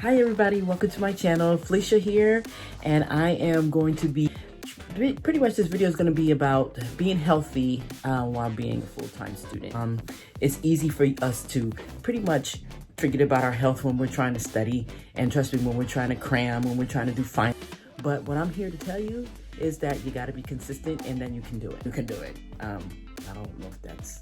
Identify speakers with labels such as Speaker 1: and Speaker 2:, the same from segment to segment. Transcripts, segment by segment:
Speaker 1: Hi everybody, welcome to my channel. Felicia here, and I am going to be, pretty much this video is going to be about being healthy while being a full-time student. It's easy for us to pretty much forget about our health when we're trying to study, and trust me, when we're trying to cram, when we're trying to do fine. But what I'm here to tell you is that you got to be consistent, and then you can do it. You can do it. I don't know if that's...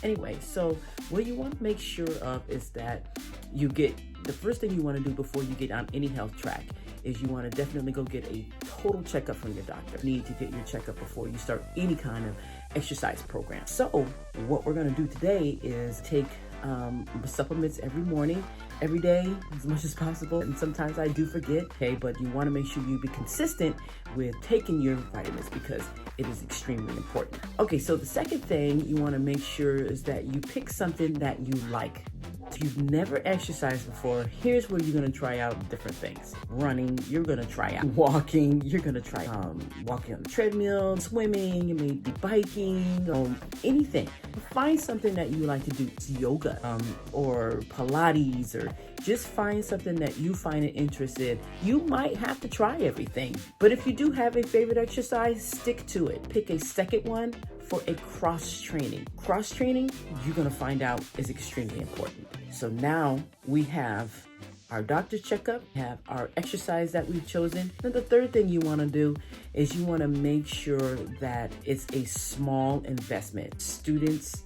Speaker 1: Anyway, so what you want to make sure of is that you get, the first thing you want to do before you get on any health track is you want to definitely go get a total checkup from your doctor. You need to get your checkup before you start any kind of exercise program. So what we're going to do today is take supplements every morning, every day, as much as possible. And sometimes I do forget, okay, but you want to make sure you be consistent with taking your vitamins because it is extremely important. Okay, so the second thing you want to make sure is that you pick something that you like. If you've never exercised before, here's where you're going to try out different things. Running, you're going to try out walking, you're going to try walking on the treadmill, swimming, you may be biking, anything. Find something that you like to do. It's yoga or Pilates, or just find something that you find an interest in. You might have to try everything, but if you do have a favorite exercise, stick to it. Pick a second one for a cross training. Cross training, you're going to find out, is extremely important. So now we have our doctor's checkup, we have our exercise that we've chosen. And the third thing you want to do is you want to make sure that it's a small investment. Students,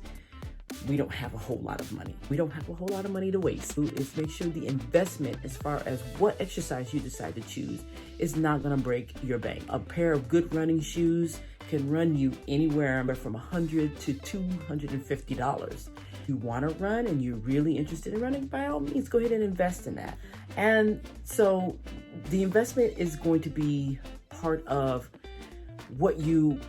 Speaker 1: we don't have a whole lot of money. We don't have a whole lot of money to waste. Is make sure the investment, as far as what exercise you decide to choose, is not going to break your bank. A pair of good running shoes can run you anywhere from $100 to $250. You want to run and you're really interested in running, by all means, go ahead and invest in that. And so the investment is going to be part of what you,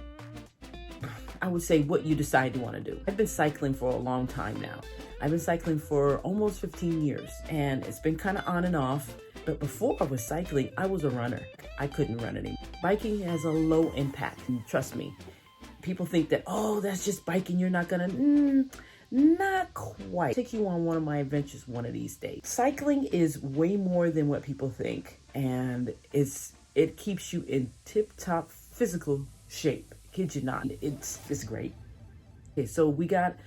Speaker 1: I would say, what you decide to want to do. I've been cycling for a long time now. I've been cycling for almost 15 years, and it's been kind of on and off. But before I was cycling, I was a runner. I couldn't run anymore. Biking has a low impact, and trust me. People think that, oh, that's just biking, you're not gonna, not quite. I'll take you on one of my adventures one of these days. Cycling is way more than what people think, and it keeps you in tip-top physical shape. Kid you not, it's great. Okay, so we got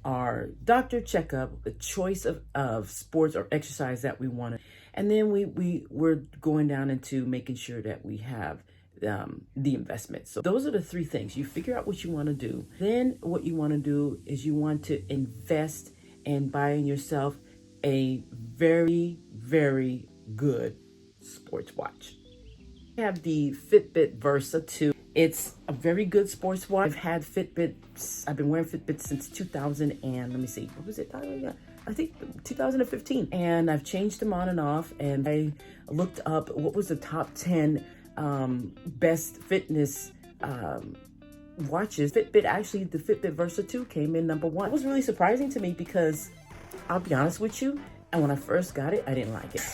Speaker 1: our doctor checkup, the choice of sports or exercise that we want to, and then we're going down into making sure that we have the investment. So those are the three things. You figure out what you want to do. Then what you want to do is you want to invest in buying yourself a very, very good sports watch. I have the Fitbit Versa 2. It's a very good sports watch. I've had Fitbits. I've been wearing Fitbits since 2000 and let me see, what was it? I think 2015. And I've changed them on and off. And I looked up what was the top 10 best fitness watches. Fitbit, actually, the Fitbit Versa 2 came in number 1. It was really surprising to me because I'll be honest with you, and when I first got it, I didn't like it.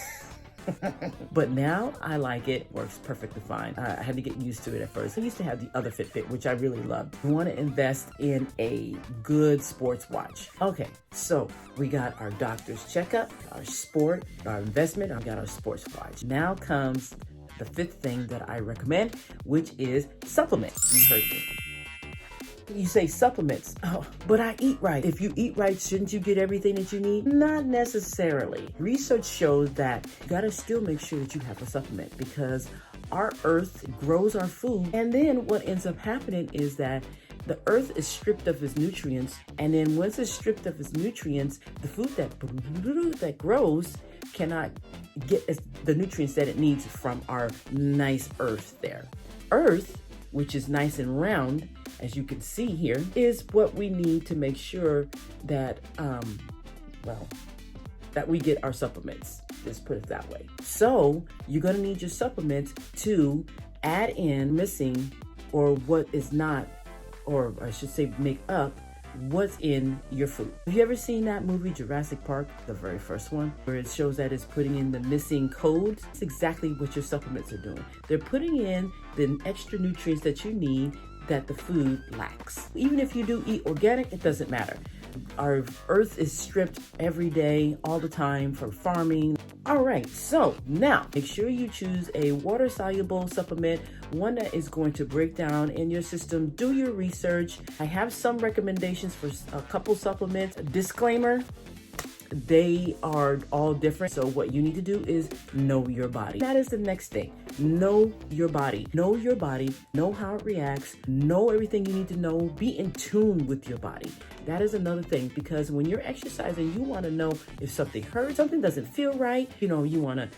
Speaker 1: But now I like it, works perfectly fine. I had to get used to it at first. I used to have the other Fitbit, which I really loved. We want to invest in a good sports watch. Okay, so we got our doctor's checkup, our sport, our investment, I got our sports watch. Now comes the fifth thing that I recommend, which is supplements. You heard me. You say supplements, oh, but I eat right. If you eat right, shouldn't you get everything that you need? Not necessarily. Research shows that you gotta still make sure that you have a supplement because our earth grows our food. And then what ends up happening is that the earth is stripped of its nutrients. And then once it's stripped of its nutrients, the food that grows cannot get the nutrients that it needs from our nice earth there. earth, which is nice and round, as you can see here, is what we need to make sure that, that we get our supplements. Let's put it that way. So you're gonna need your supplements to add in missing, or what is not, or I should say make up what's in your food. Have you ever seen that movie Jurassic Park, the very first one, where it shows that it's putting in the missing codes? It's exactly what your supplements are doing. They're putting in the extra nutrients that you need that the food lacks. Even if you do eat organic, it doesn't matter. Our earth is stripped every day, all the time, for farming. All right, so now make sure you choose a water-soluble supplement, one that is going to break down in your system. Do your research. I have some recommendations for a couple supplements. Disclaimer, they are all different. So what you need to do is know your body. That is the next thing. Know your body. Know your body. Know how it reacts. Know everything you need to know. Be in tune with your body. That is another thing, because when you're exercising, you want to know if something hurts, something doesn't feel right. You want to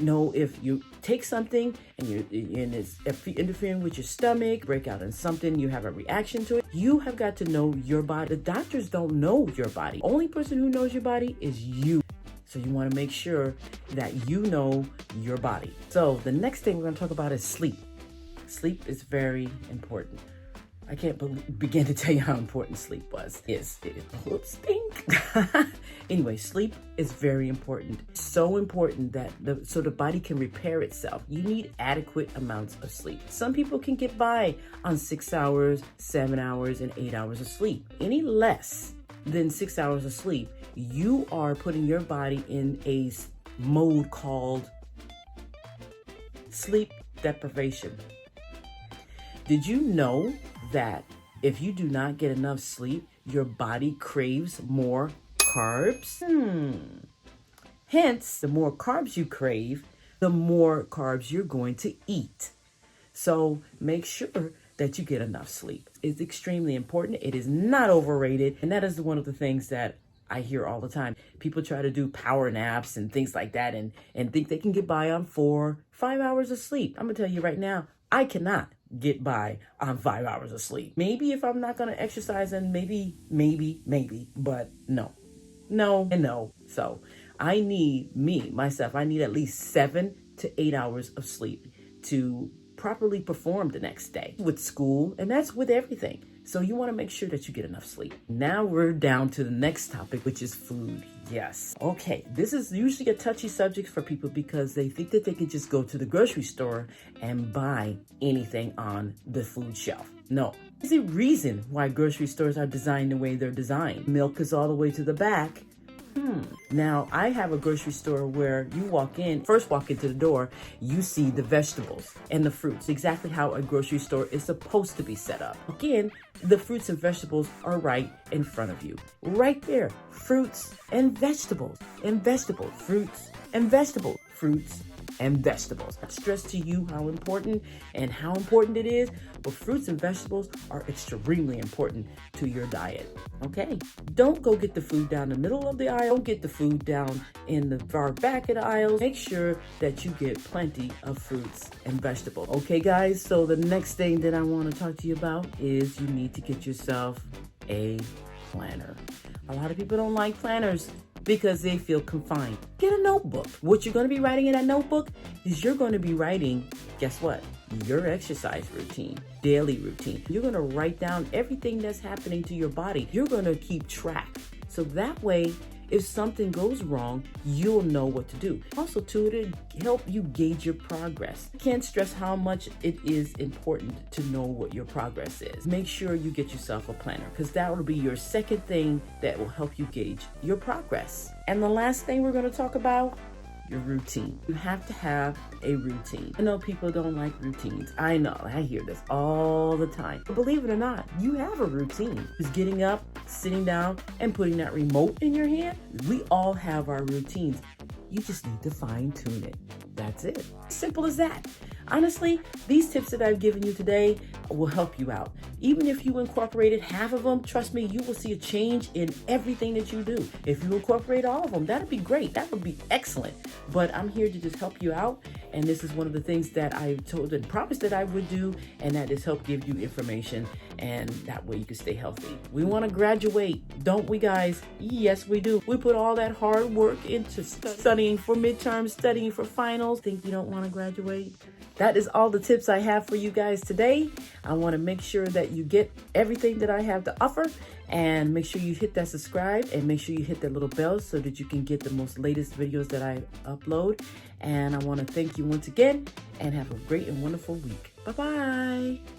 Speaker 1: know if you take something and it's interfering with your stomach, break out in something, you have a reaction to it. You have got to know your body. The doctors don't know your body. Only person who knows your body is you. So you want to make sure that you know your body. So the next thing we're going to talk about is sleep. Sleep is very important. I can't begin to tell you how important sleep is. Anyway, sleep is very important. So important that so the body can repair itself. You need adequate amounts of sleep. Some people can get by on 6 hours, 7 hours, and 8 hours of sleep. Any less than 6 hours of sleep, you are putting your body in a mode called sleep deprivation. Did you know that if you do not get enough sleep, your body craves more carbs? Hence, the more carbs you crave, the more carbs you're going to eat. So make sure that you get enough sleep. It's extremely important. It is not overrated. And that is one of the things that I hear all the time. People try to do power naps and things like that and think they can get by on 4-5 hours of sleep. I'm gonna tell you right now, I cannot get by on 5 hours of sleep. Maybe if I'm not going to exercise, and maybe, but no. So I need myself, I need at least 7 to 8 hours of sleep to properly perform the next day with school, and that's with everything. So you want to make sure that you get enough sleep. Now we're down to the next topic, which is food. Yes. Okay, this is usually a touchy subject for people because they think that they can just go to the grocery store and buy anything on the food shelf. No. There's a reason why grocery stores are designed the way they're designed. Milk is all the way to the back. Now, I have a grocery store where you first walk into the door, you see the vegetables and the fruits, exactly how a grocery store is supposed to be set up. Again, the fruits and vegetables are right in front of you. Right there, fruits and vegetables, fruits and vegetables, fruits and vegetables. I stress to you how important it is, but fruits and vegetables are extremely important to your diet. Okay? Don't go get the food down the middle of the aisle. Don't get the food down in the far back of the aisles. Make sure that you get plenty of fruits and vegetables. Okay, guys? So the next thing that I want to talk to you about is you need to get yourself a planner. A lot of people don't like planners because they feel confined. Get a notebook. What you're going to be writing in that notebook is you're going to be writing, guess what? Your exercise routine, daily routine. You're going to write down everything that's happening to your body. You're going to keep track. So that way, if something goes wrong, you'll know what to do. Also, too, it'll help you gauge your progress. I can't stress how much it is important to know what your progress is. Make sure you get yourself a planner, because that will be your second thing that will help you gauge your progress. And the last thing we're going to talk about, your routine. You have to have a routine. I know people don't like routines. I know, I hear this all the time. But believe it or not, you have a routine. Just getting up, sitting down, and putting that remote in your hand. We all have our routines. You just need to fine tune it. That's it. Simple as that. Honestly, these tips that I've given you today will help you out. Even if you incorporated half of them, trust me, you will see a change in everything that you do. If you incorporate all of them, that'd be great. That would be excellent. But I'm here to just help you out. And this is one of the things that I told and promised that I would do, and that is help give you information, and that way you can stay healthy. We want to graduate, don't we, guys? Yes, we do. We put all that hard work into studying for midterms, studying for finals. Think you don't want to graduate? That is all the tips I have for you guys today. I want to make sure that you get everything that I have to offer, and make sure you hit that subscribe and make sure you hit that little bell so that you can get the most latest videos that I upload. And I want to thank you once again, and have a great and wonderful week. Bye-bye.